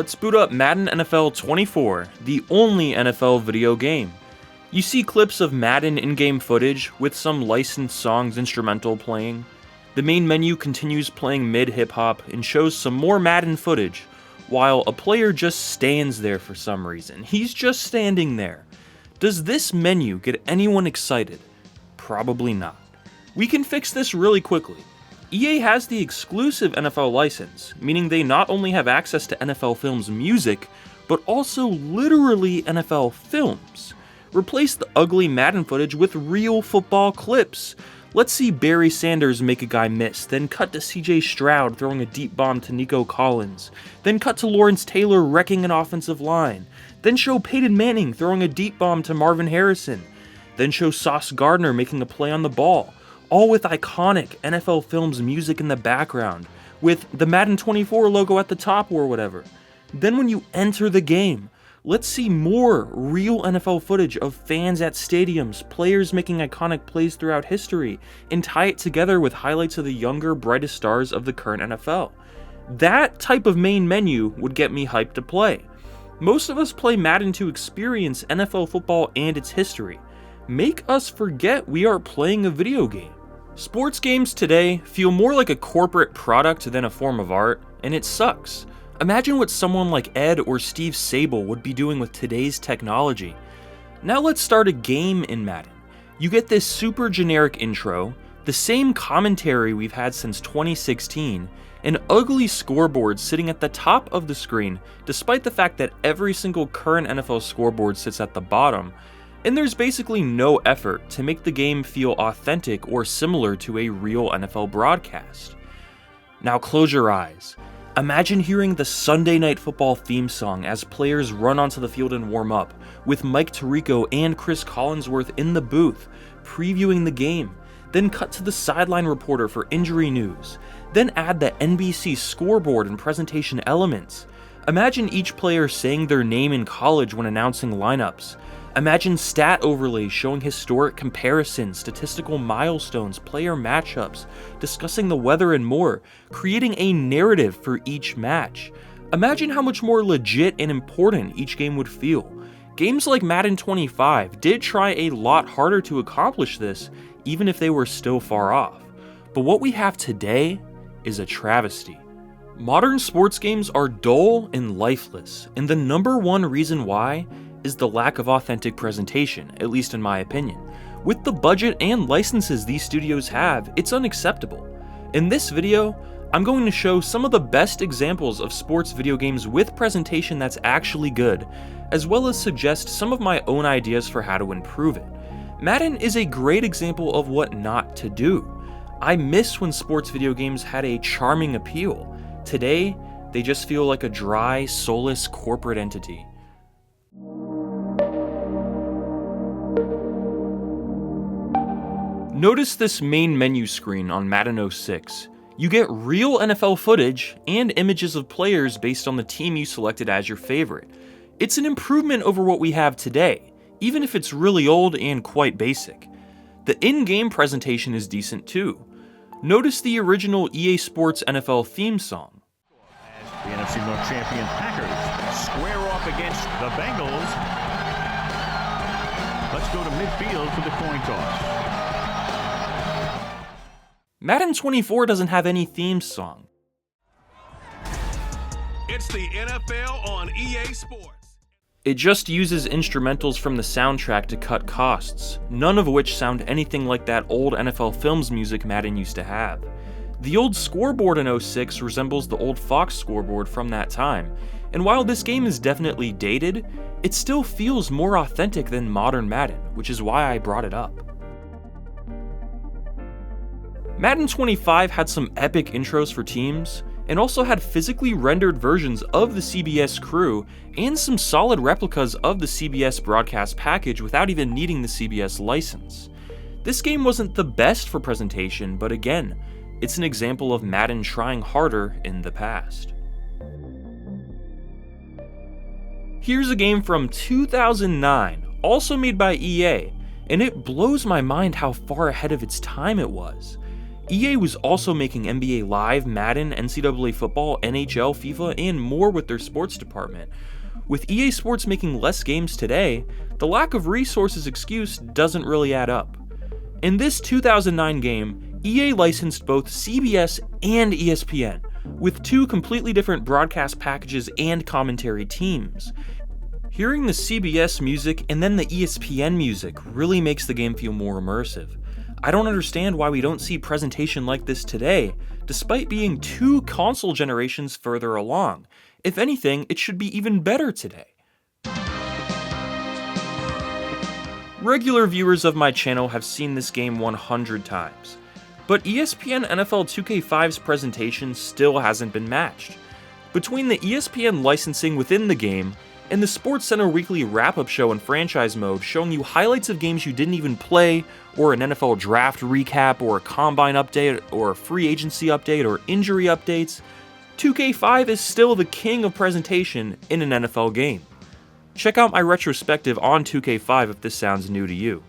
let's boot up Madden NFL 24, the only NFL video game. You see clips of Madden in-game footage with some licensed songs instrumental playing. The main menu continues playing mid-hip-hop and shows some more Madden footage, while a player just stands there for some reason. He's just standing there. Does this menu get anyone excited? Probably not. We can fix this really quickly. EA has the exclusive NFL license, meaning they not only have access to NFL Films music, but also literally NFL films. Replace the ugly Madden footage with real football clips. Let's see Barry Sanders make a guy miss, then cut to CJ Stroud throwing a deep bomb to Nico Collins, then cut to Lawrence Taylor wrecking an offensive line, then show Peyton Manning throwing a deep bomb to Marvin Harrison, then show Sauce Gardner making a play on the ball, all with iconic NFL Films music in the background, with the Madden 24 logo at the top or whatever. Then when you enter the game, let's see more real NFL footage of fans at stadiums, players making iconic plays throughout history, and tie it together with highlights of the younger, brightest stars of the current NFL. That type of main menu would get me hyped to play. Most of us play Madden to experience NFL football and its history. Make us forget we are playing a video game. Sports games today feel more like a corporate product than a form of art, and it sucks. Imagine what someone like Ed or Steve Sable would be doing with today's technology. Now let's start a game in Madden. You get this super generic intro, the same commentary we've had since 2016, an ugly scoreboard sitting at the top of the screen, despite the fact that every single current NFL scoreboard sits at the bottom, and there's basically no effort to make the game feel authentic or similar to a real NFL broadcast. Now close your eyes. Imagine hearing the Sunday Night Football theme song as players run onto the field and warm up, with Mike Tirico and Chris Collinsworth in the booth, previewing the game, then cut to the sideline reporter for injury news, then add the NBC scoreboard and presentation elements. Imagine each player saying their name in college when announcing lineups. Imagine stat overlays showing historic comparisons, statistical milestones, player matchups, discussing the weather and more, creating a narrative for each match. Imagine how much more legit and important each game would feel. Games like Madden 25 did try a lot harder to accomplish this, even if they were still far off. But what we have today is a travesty. Modern sports games are dull and lifeless, and the number one reason why is the lack of authentic presentation, at least in my opinion. With the budget and licenses these studios have, it's unacceptable. In this video, I'm going to show some of the best examples of sports video games with presentation that's actually good, as well as suggest some of my own ideas for how to improve it. Madden is a great example of what not to do. I miss when sports video games had a charming appeal. Today, they just feel like a dry, soulless corporate entity. Notice this main menu screen on Madden 06. You get real NFL footage and images of players based on the team you selected as your favorite. It's an improvement over what we have today, even if it's really old and quite basic. The in-game presentation is decent too. Notice the original EA Sports NFL theme song. The NFC North champion Packers square off against the Bengals. Let's go to midfield for the coin toss. Madden 24 doesn't have any theme song. It's the NFL on EA Sports. It just uses instrumentals from the soundtrack to cut costs, none of which sound anything like that old NFL Films music Madden used to have. The old scoreboard in 06 resembles the old Fox scoreboard from that time, and while this game is definitely dated, it still feels more authentic than modern Madden, which is why I brought it up. Madden 25 had some epic intros for teams, and also had physically rendered versions of the CBS crew and some solid replicas of the CBS broadcast package without even needing the CBS license. This game wasn't the best for presentation, but again, it's an example of Madden trying harder in the past. Here's a game from 2009, also made by EA, and it blows my mind how far ahead of its time it was. EA was also making NBA Live, Madden, NCAA football, NHL, FIFA, and more with their sports department. With EA Sports making less games today, the lack of resources excuse doesn't really add up. In this 2009 game, EA licensed both CBS and ESPN, with two completely different broadcast packages and commentary teams. Hearing the CBS music and then the ESPN music really makes the game feel more immersive. I don't understand why we don't see presentation like this today, despite being two console generations further along. If anything, it should be even better today. Regular viewers of my channel have seen this game 100 times, but ESPN NFL 2K5's presentation still hasn't been matched. Between the ESPN licensing within the game, and the SportsCenter weekly wrap-up show in franchise mode showing you highlights of games you didn't even play, or an NFL draft recap, or a combine update, or a free agency update, or injury updates, 2K5 is still the king of presentation in an NFL game. Check out my retrospective on 2K5 if this sounds new to you.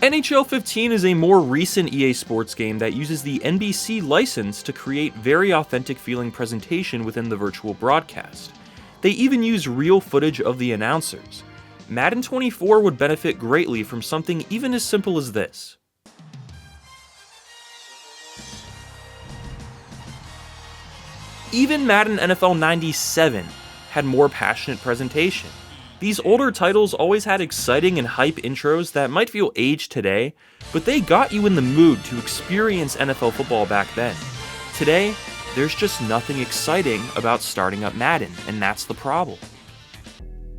NHL 15 is a more recent EA Sports game that uses the NBC license to create very authentic feeling presentation within the virtual broadcast. They even use real footage of the announcers. Madden 24 would benefit greatly from something even as simple as this. Even Madden NFL 97 had more passionate presentation. These older titles always had exciting and hype intros that might feel aged today, but they got you in the mood to experience NFL football back then. Today, there's just nothing exciting about starting up Madden, and that's the problem.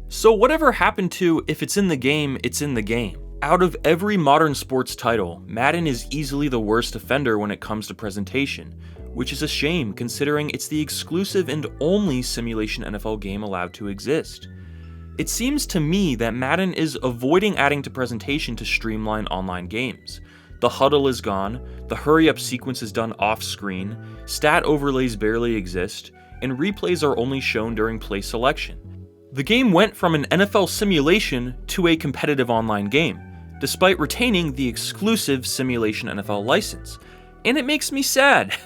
So whatever happened to if it's in the game, it's in the game? Out of every modern sports title, Madden is easily the worst offender when it comes to presentation, which is a shame considering it's the exclusive and only simulation NFL game allowed to exist. It seems to me that Madden is avoiding adding to presentation to streamline online games. The huddle is gone, the hurry-up sequence is done off-screen, stat overlays barely exist, and replays are only shown during play selection. The game went from an NFL simulation to a competitive online game, despite retaining the exclusive simulation NFL license. And it makes me sad.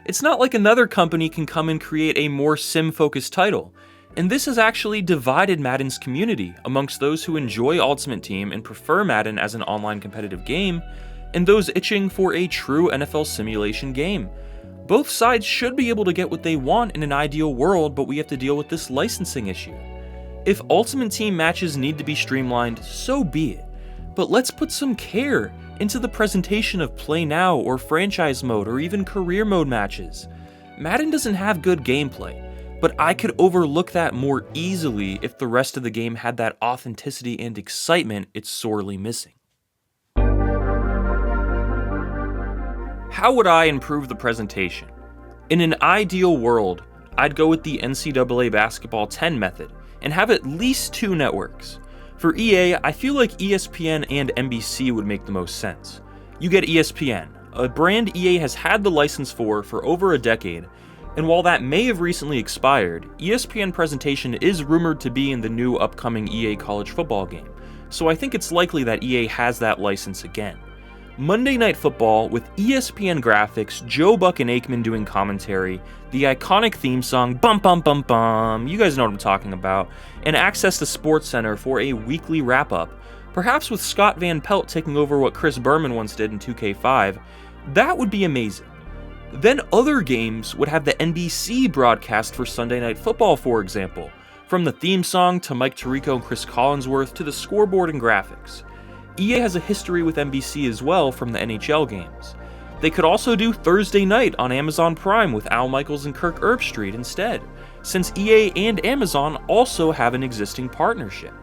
It's not like another company can come and create a more sim-focused title. And this has actually divided Madden's community amongst those who enjoy Ultimate Team and prefer Madden as an online competitive game, and those itching for a true NFL simulation game. Both sides should be able to get what they want in an ideal world, but we have to deal with this licensing issue. If Ultimate Team matches need to be streamlined, so be it. But let's put some care into the presentation of Play Now or Franchise Mode or even Career Mode matches. Madden doesn't have good gameplay, but I could overlook that more easily if the rest of the game had that authenticity and excitement it's sorely missing. How would I improve the presentation? In an ideal world, I'd go with the NCAA Basketball 10 method and have at least two networks. For EA, I feel like ESPN and NBC would make the most sense. You get ESPN, a brand EA has had the license for over a decade, and while that may have recently expired, ESPN presentation is rumored to be in the new upcoming EA college football game, so I think it's likely that EA has that license again. Monday Night Football with ESPN graphics, Joe Buck and Aikman doing commentary, the iconic theme song, bum bum bum bum, you guys know what I'm talking about, and access to SportsCenter for a weekly wrap-up, perhaps with Scott Van Pelt taking over what Chris Berman once did in 2K5, that would be amazing. Then other games would have the NBC broadcast for Sunday Night Football, for example, from the theme song to Mike Tirico and Chris Collinsworth to the scoreboard and graphics. EA has a history with NBC as well from the NHL games. They could also do Thursday night on Amazon Prime with Al Michaels and Kirk Herbstreit instead, since EA and Amazon also have an existing partnership.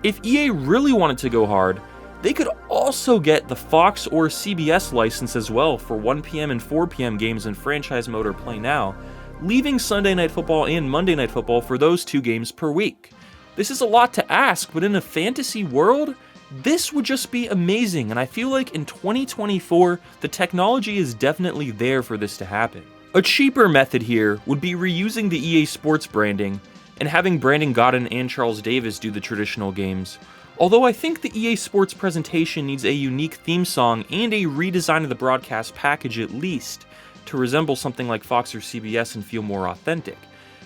If EA really wanted to go hard, they could also get the Fox or CBS license as well for 1 p.m. and 4 p.m. games in franchise mode or Play Now, leaving Sunday Night Football and Monday Night Football for those two games per week. This is a lot to ask, but in a fantasy world, this would just be amazing, and I feel like in 2024, the technology is definitely there for this to happen. A cheaper method here would be reusing the EA Sports branding and having Brandon Gaudin and Charles Davis do the traditional games, Although I think the EA Sports presentation needs a unique theme song and a redesign of the broadcast package at least, to resemble something like Fox or CBS and feel more authentic.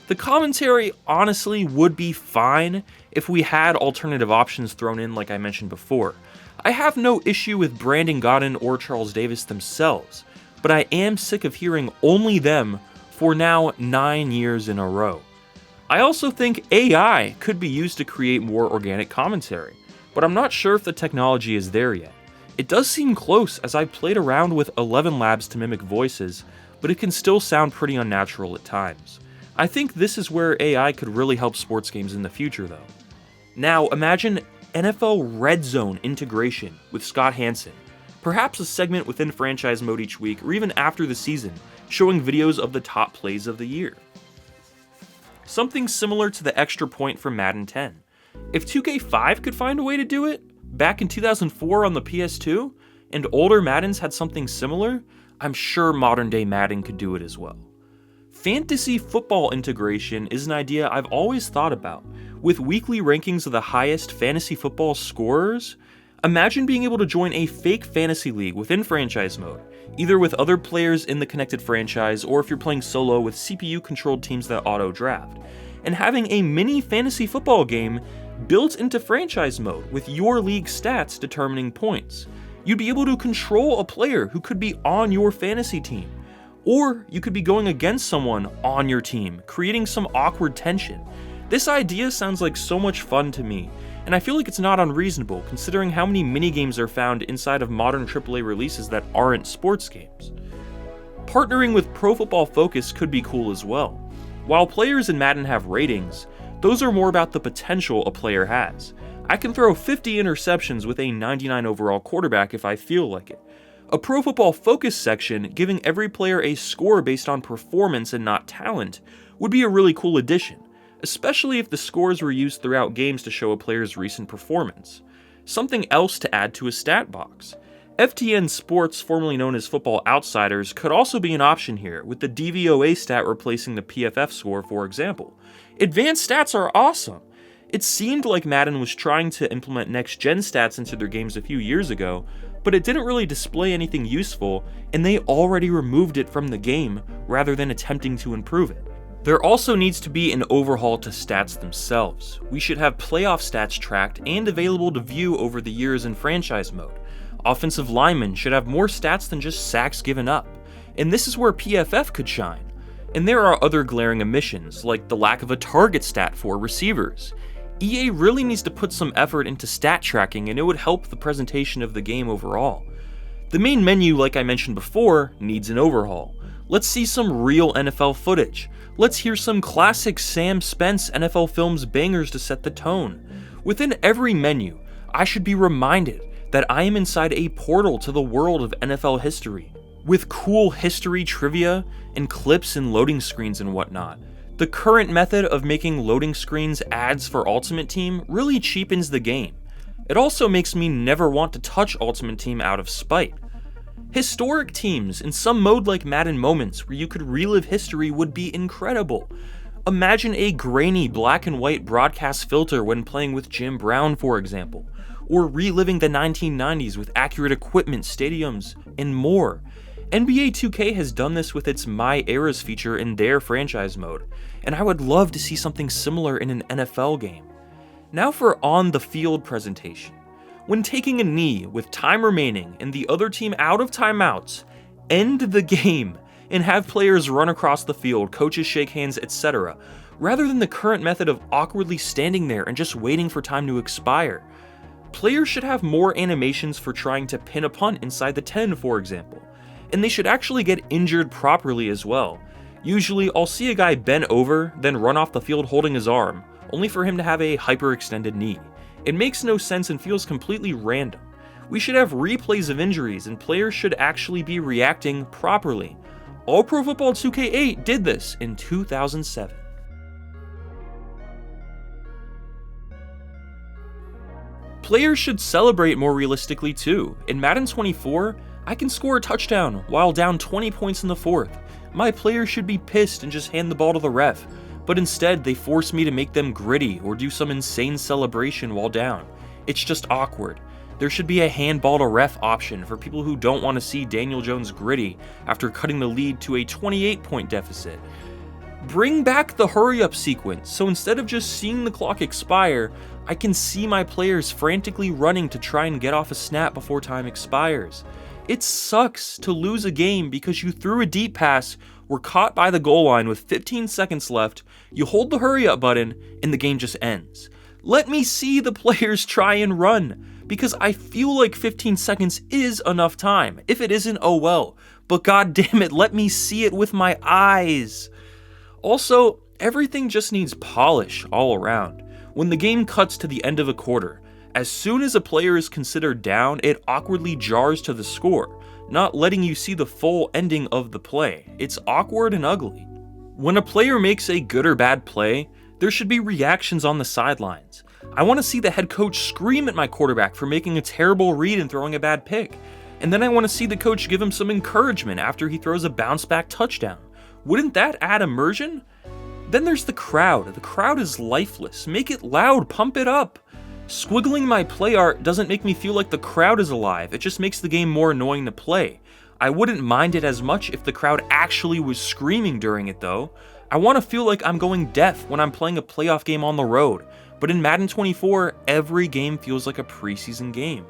The commentary honestly would be fine if we had alternative options thrown in like I mentioned before. I have no issue with Brandon Gaudin or Charles Davis themselves, but I am sick of hearing only them for now 9 years in a row. I also think AI could be used to create more organic commentary, but I'm not sure if the technology is there yet. It does seem close as I've played around with 11 Labs to mimic voices, but it can still sound pretty unnatural at times. I think this is where AI could really help sports games in the future though. Now imagine NFL Red Zone integration with Scott Hansen. Perhaps a segment within franchise mode each week or even after the season, showing videos of the top plays of the year. Something similar to the extra point from Madden 10. If 2K5 could find a way to do it, back in 2004 on the PS2, and older Maddens had something similar, I'm sure modern day Madden could do it as well. Fantasy football integration is an idea I've always thought about. With weekly rankings of the highest fantasy football scorers, imagine being able to join a fake fantasy league within franchise mode, either with other players in the connected franchise or if you're playing solo with CPU-controlled teams that auto-draft, and having a mini fantasy football game built into franchise mode with your league stats determining points. You'd be able to control a player who could be on your fantasy team, or you could be going against someone on your team, creating some awkward tension. This idea sounds like so much fun to me, and I feel like it's not unreasonable considering how many minigames are found inside of modern AAA releases that aren't sports games. Partnering with Pro Football Focus could be cool as well. While players in Madden have ratings, those are more about the potential a player has. I can throw 50 interceptions with a 99 overall quarterback if I feel like it. A Pro Football Focus section giving every player a score based on performance and not talent would be a really cool addition, especially if the scores were used throughout games to show a player's recent performance. Something else to add to a stat box. FTN Sports, formerly known as Football Outsiders, could also be an option here, with the DVOA stat replacing the PFF score, for example. Advanced stats are awesome! It seemed like Madden was trying to implement next-gen stats into their games a few years ago, but it didn't really display anything useful, and they already removed it from the game rather than attempting to improve it. There also needs to be an overhaul to stats themselves. We should have playoff stats tracked and available to view over the years in franchise mode. Offensive linemen should have more stats than just sacks given up, and this is where PFF could shine. And there are other glaring omissions, like the lack of a target stat for receivers. EA really needs to put some effort into stat tracking, and it would help the presentation of the game overall. The main menu, like I mentioned before, needs an overhaul. Let's see some real NFL footage. Let's hear some classic Sam Spence NFL Films bangers to set the tone. Within every menu, I should be reminded that I am inside a portal to the world of NFL history, with cool history trivia and clips and loading screens and whatnot. The current method of making loading screens ads for Ultimate Team really cheapens the game. It also makes me never want to touch Ultimate Team out of spite. Historic teams in some mode like Madden Moments where you could relive history would be incredible. Imagine a grainy black and white broadcast filter when playing with Jim Brown, for example, or reliving the 1990s with accurate equipment, stadiums, and more. NBA 2K has done this with its My Eras feature in their franchise mode, and I would love to see something similar in an NFL game. Now for on-the-field presentation. When taking a knee with time remaining and the other team out of timeouts, end the game and have players run across the field, coaches shake hands, etc., rather than the current method of awkwardly standing there and just waiting for time to expire. Players should have more animations for trying to pin a punt inside the 10, for example, and they should actually get injured properly as well. Usually, I'll see a guy bend over, then run off the field holding his arm, only for him to have a hyperextended knee. It makes no sense and feels completely random. We should have replays of injuries, and players should actually be reacting properly. All Pro Football 2K8 did this in 2007. Players should celebrate more realistically too. In Madden 24, I can score a touchdown while down 20 points in the fourth. My players should be pissed and just hand the ball to the ref, but instead they force me to make them gritty or do some insane celebration while down. It's just awkward. There should be a handball to ref option for people who don't want to see Daniel Jones gritty after cutting the lead to a 28-point deficit. Bring back the hurry-up sequence, so instead of just seeing the clock expire, I can see my players frantically running to try and get off a snap before time expires. It sucks to lose a game because you threw a deep pass, were caught by the goal line with 15 seconds left, you hold the hurry-up button, and the game just ends. Let me see the players try and run, because I feel like 15 seconds is enough time. If it isn't, oh well, but god damn it, let me see it with my eyes. Also, everything just needs polish all around. When the game cuts to the end of a quarter, as soon as a player is considered down, it awkwardly jars to the score, not letting you see the full ending of the play. It's awkward and ugly. When a player makes a good or bad play, there should be reactions on the sidelines. I want to see the head coach scream at my quarterback for making a terrible read and throwing a bad pick. And then I want to see the coach give him some encouragement after he throws a bounce back touchdown. Wouldn't that add immersion? Then there's the crowd. The crowd is lifeless. Make it loud, pump it up. Squiggling my play art doesn't make me feel like the crowd is alive. It just makes the game more annoying to play. I wouldn't mind it as much if the crowd actually was screaming during it though. I want to feel like I'm going deaf when I'm playing a playoff game on the road. But in Madden 24, every game feels like a preseason game.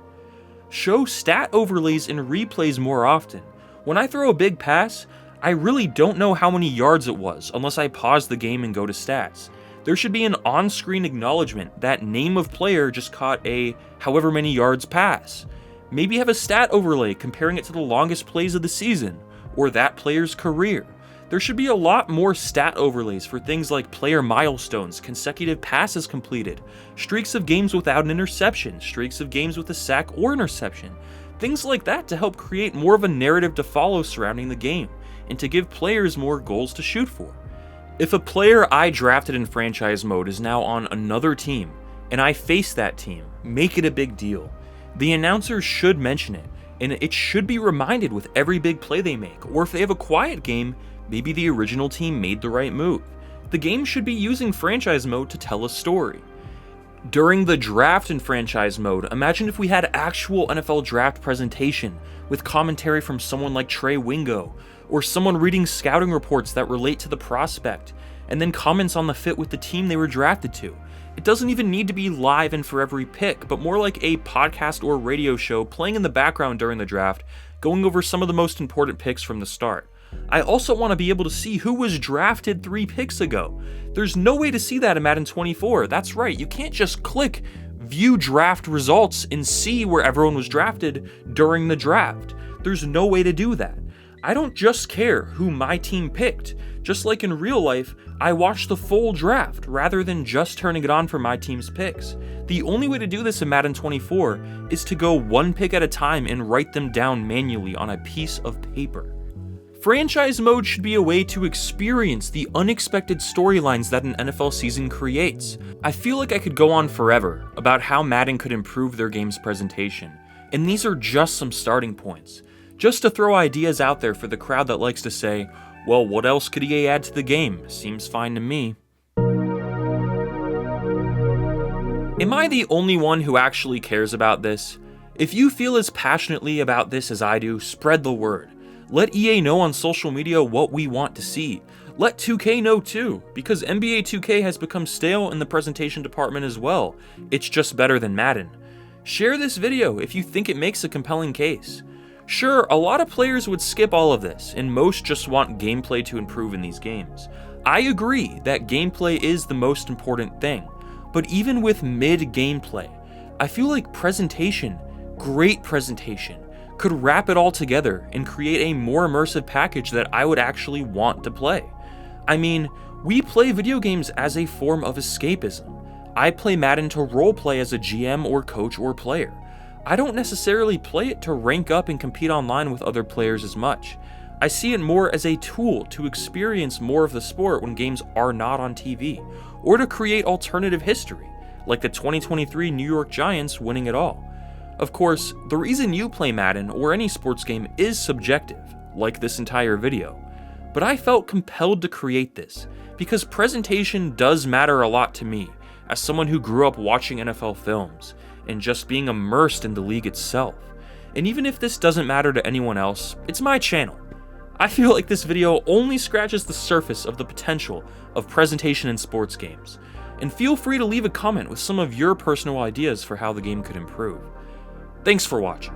Show stat overlays and replays more often. When I throw a big pass, I really don't know how many yards it was unless I pause the game and go to stats. There should be an on-screen acknowledgement that name of player just caught a however many yards pass. Maybe have a stat overlay comparing it to the longest plays of the season, or that player's career. There should be a lot more stat overlays for things like player milestones, consecutive passes completed, streaks of games without an interception, streaks of games with a sack or interception, things like that to help create more of a narrative to follow surrounding the game, and to give players more goals to shoot for. If a player I drafted in franchise mode is now on another team, and I face that team, make it a big deal. The announcers should mention it, and it should be reminded with every big play they make, or if they have a quiet game, maybe the original team made the right move. The game should be using franchise mode to tell a story. During the draft in franchise mode, imagine if we had actual NFL draft presentation with commentary from someone like Trey Wingo, or someone reading scouting reports that relate to the prospect, and then comments on the fit with the team they were drafted to. It doesn't even need to be live and for every pick, but more like a podcast or radio show playing in the background during the draft, going over some of the most important picks from the start. I also want to be able to see who was drafted 3 picks ago. There's no way to see that in Madden 24. That's right, you can't just click view draft results and see where everyone was drafted during the draft. There's no way to do that. I don't just care who my team picked. Just like in real life, I watch the full draft rather than just turning it on for my team's picks. The only way to do this in Madden 24 is to go one pick at a time and write them down manually on a piece of paper. Franchise mode should be a way to experience the unexpected storylines that an NFL season creates. I feel like I could go on forever about how Madden could improve their game's presentation, and these are just some starting points. Just to throw ideas out there for the crowd that likes to say, well, what else could EA add to the game? Seems fine to me. Am I the only one who actually cares about this? If you feel as passionately about this as I do, spread the word. Let EA know on social media what we want to see. Let 2K know too, because NBA 2K has become stale in the presentation department as well. It's just better than Madden. Share this video if you think it makes a compelling case. Sure, a lot of players would skip all of this, and most just want gameplay to improve in these games. I agree that gameplay is the most important thing, but even with mid-gameplay, I feel like presentation, great presentation, could wrap it all together and create a more immersive package that I would actually want to play. I mean, we play video games as a form of escapism. I play Madden to roleplay as a GM or coach or player. I don't necessarily play it to rank up and compete online with other players as much. I see it more as a tool to experience more of the sport when games are not on TV, or to create alternative history, like the 2023 New York Giants winning it all. Of course, the reason you play Madden or any sports game is subjective, like this entire video. But I felt compelled to create this, because presentation does matter a lot to me, as someone who grew up watching NFL films and just being immersed in the league itself. And even if this doesn't matter to anyone else, it's my channel. I feel like this video only scratches the surface of the potential of presentation in sports games, and feel free to leave a comment with some of your personal ideas for how the game could improve. Thanks for watching.